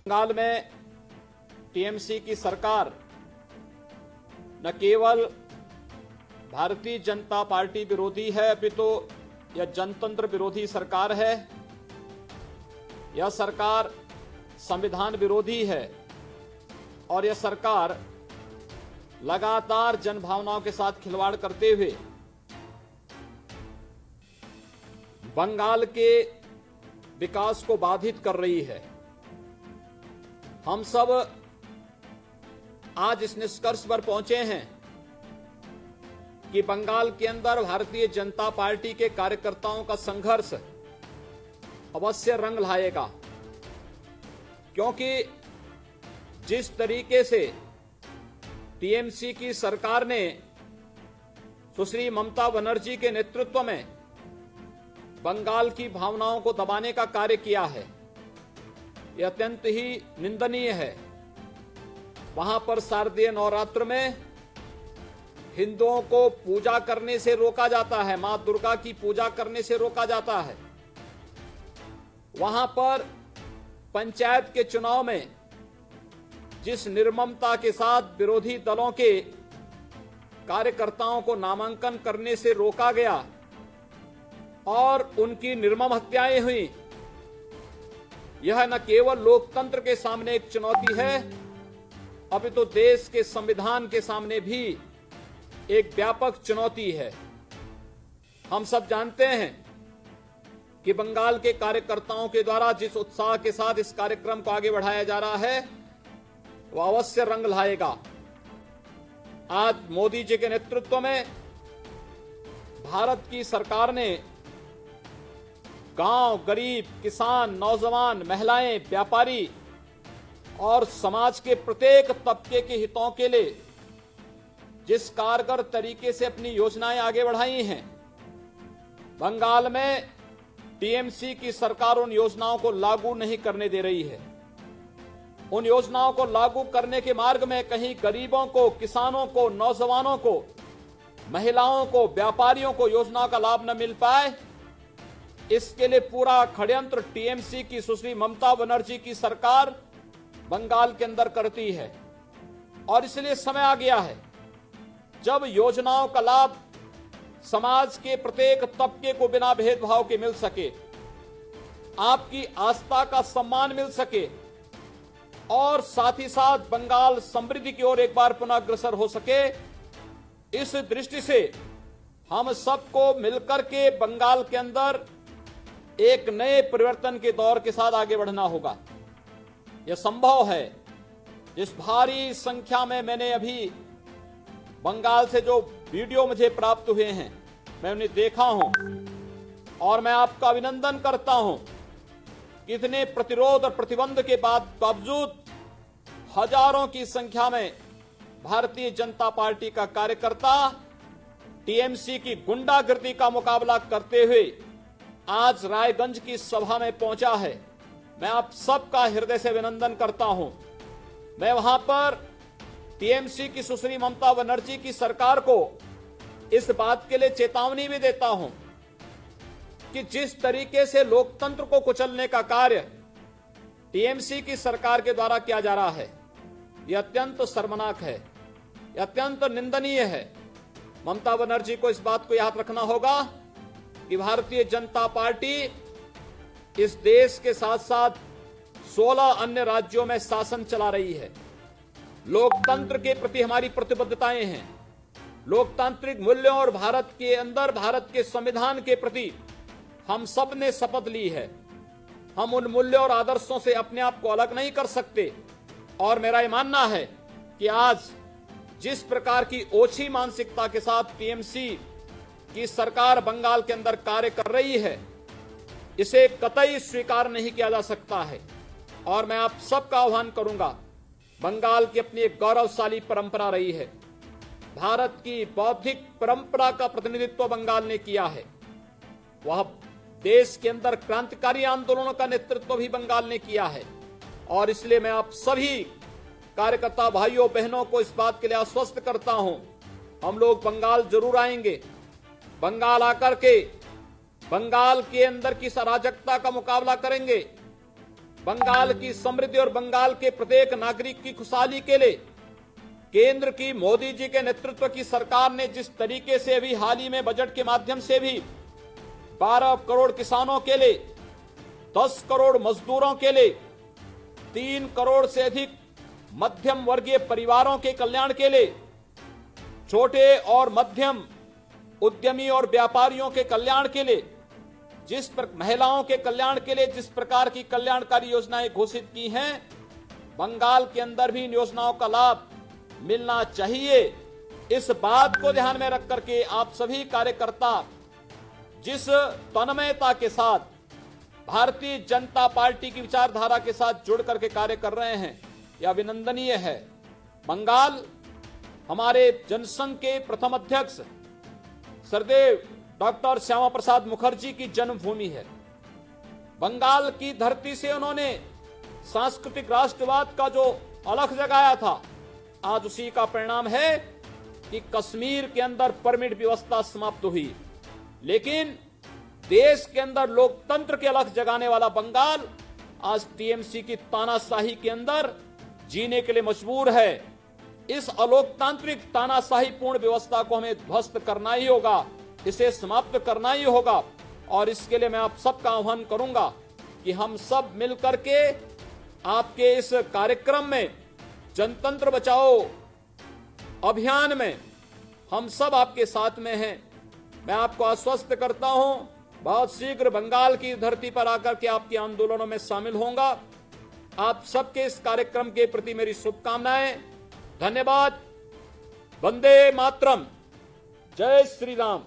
बंगाल में टीएमसी की सरकार न केवल भारतीय जनता पार्टी विरोधी है, अपितु यह जनतंत्र विरोधी सरकार है। यह सरकार संविधान विरोधी है और यह सरकार लगातार जनभावनाओं के साथ खिलवाड़ करते हुए बंगाल के विकास को बाधित कर रही है। हम सब आज इस निष्कर्ष पर पहुंचे हैं कि बंगाल के अंदर भारतीय जनता पार्टी के कार्यकर्ताओं का संघर्ष अवश्य रंग लाएगा, क्योंकि जिस तरीके से टीएमसी की सरकार ने सुश्री ममता बनर्जी के नेतृत्व में बंगाल की भावनाओं को दबाने का कार्य किया है, यह अत्यंत ही निंदनीय है। वहां पर शारदीय नवरात्र में हिंदुओं को पूजा करने से रोका जाता है, मां दुर्गा की पूजा करने से रोका जाता है। वहां पर पंचायत के चुनाव में जिस निर्ममता के साथ विरोधी दलों के कार्यकर्ताओं को नामांकन करने से रोका गया और उनकी निर्मम हत्याएं हुई, यह न केवल लोकतंत्र के सामने एक चुनौती है, अपितु देश के संविधान के सामने भी एक व्यापक चुनौती है। हम सब जानते हैं कि बंगाल के कार्यकर्ताओं के द्वारा जिस उत्साह के साथ इस कार्यक्रम को आगे बढ़ाया जा रहा है, वह अवश्य रंग लाएगा। आज मोदी जी के नेतृत्व में भारत की सरकार ने गांव, गरीब, किसान, नौजवान, महिलाएं, व्यापारी और समाज के प्रत्येक तबके के हितों के लिए जिस कारगर तरीके से अपनी योजनाएं आगे बढ़ाई हैं, बंगाल में टीएमसी की सरकार उन योजनाओं को लागू नहीं करने दे रही है। उन योजनाओं को लागू करने के मार्ग में कहीं गरीबों को, किसानों को, नौजवानों को, महिलाओं को, व्यापारियों को योजनाओं का लाभ न मिल पाए, इसके लिए पूरा षड्यंत्र टीएमसी की सुश्री ममता बनर्जी की सरकार बंगाल के अंदर करती है। और इसलिए समय आ गया है जब योजनाओं का लाभ समाज के प्रत्येक तबके को बिना भेदभाव के मिल सके, आपकी आस्था का सम्मान मिल सके और साथ ही साथ बंगाल समृद्धि की ओर एक बार पुनः अग्रसर हो सके। इस दृष्टि से हम सबको मिलकर के बंगाल के अंदर एक नए परिवर्तन के दौर के साथ आगे बढ़ना होगा। यह संभव है। जिस भारी संख्या में मैंने अभी बंगाल से जो वीडियो मुझे प्राप्त हुए हैं, मैं उन्हें देखा हूं और मैं आपका अभिनंदन करता हूं। इतने प्रतिरोध और प्रतिबंध के बावजूद हजारों की संख्या में भारतीय जनता पार्टी का कार्यकर्ता टीएमसी की गुंडागर्दी का मुकाबला करते हुए आज रायगंज की सभा में पहुंचा है। मैं आप सबका हृदय से अभिनंदन करता हूं। मैं वहां पर टीएमसी की सुश्री ममता बनर्जी की सरकार को इस बात के लिए चेतावनी भी देता हूं कि जिस तरीके से लोकतंत्र को कुचलने का कार्य टीएमसी की सरकार के द्वारा किया जा रहा है, यह अत्यंत शर्मनाक है, यह अत्यंत निंदनीय है। ममता बनर्जी को इस बात को याद रखना होगा कि भारतीय जनता पार्टी इस देश के साथ साथ 16 अन्य राज्यों में शासन चला रही है। लोकतंत्र के प्रति हमारी प्रतिबद्धताएं हैं, लोकतांत्रिक मूल्यों और भारत के अंदर भारत के संविधान के प्रति हम सब ने शपथ ली है। हम उन मूल्यों और आदर्शों से अपने आप को अलग नहीं कर सकते। और मेरा यह मानना है कि आज जिस प्रकार की ओछी मानसिकता के साथ टीएमसी की सरकार बंगाल के अंदर कार्य कर रही है, इसे कतई स्वीकार नहीं किया जा सकता है। और मैं आप सबका आह्वान करूंगा, बंगाल की अपनी एक गौरवशाली परंपरा रही है। भारत की बौद्धिक परंपरा का प्रतिनिधित्व बंगाल ने किया है। वह देश के अंदर क्रांतिकारी आंदोलनों का नेतृत्व भी बंगाल ने किया है। और इसलिए मैं आप सभी कार्यकर्ता भाइयों बहनों को इस बात के लिए आश्वस्त करता हूं, हम लोग बंगाल जरूर आएंगे। बंगाल आकर के बंगाल के अंदर की अराजकता का मुकाबला करेंगे। बंगाल की समृद्धि और बंगाल के प्रत्येक नागरिक की खुशहाली के लिए केंद्र की मोदी जी के नेतृत्व की सरकार ने जिस तरीके से अभी हाल ही में बजट के माध्यम से भी 12 करोड़ किसानों के लिए, 10 करोड़ मजदूरों के लिए, 3 करोड़ से अधिक मध्यम वर्गीय परिवारों के कल्याण के लिए, छोटे और मध्यम उद्यमी और व्यापारियों के कल्याण के लिए, महिलाओं के कल्याण के लिए जिस प्रकार की कल्याणकारी योजनाएं घोषित की हैं, बंगाल के अंदर भी इन योजनाओं का लाभ मिलना चाहिए। इस बात को ध्यान में रख करके आप सभी कार्यकर्ता जिस तन्मयता के साथ भारतीय जनता पार्टी की विचारधारा के साथ जुड़ करके कार्य कर रहे हैं, यह अभिनंदनीय है। बंगाल हमारे जनसंघ के प्रथम अध्यक्ष सरदेव डॉक्टर श्यामा प्रसाद मुखर्जी की जन्मभूमि है। बंगाल की धरती से उन्होंने सांस्कृतिक राष्ट्रवाद का जो अलख जगाया था, आज उसी का परिणाम है कि कश्मीर के अंदर परमिट व्यवस्था समाप्त हुई। लेकिन देश के अंदर लोकतंत्र के अलख जगाने वाला बंगाल आज टीएमसी की तानाशाही के अंदर जीने के लिए मजबूर है। इस अलोकतांत्रिक तानाशाही पूर्ण व्यवस्था को हमें ध्वस्त करना ही होगा, इसे समाप्त करना ही होगा। और इसके लिए मैं आप सबका आह्वान करूंगा कि हम सब मिलकर के आपके इस कार्यक्रम में, जनतंत्र बचाओ अभियान में हम सब आपके साथ में हैं। मैं आपको आश्वस्त करता हूं, बहुत शीघ्र बंगाल की धरती पर आकर के आपके आंदोलनों में शामिल होऊंगा। आप सबके इस कार्यक्रम के प्रति मेरी शुभकामनाएं। धन्यवाद। वंदे मातरम। जय श्री राम।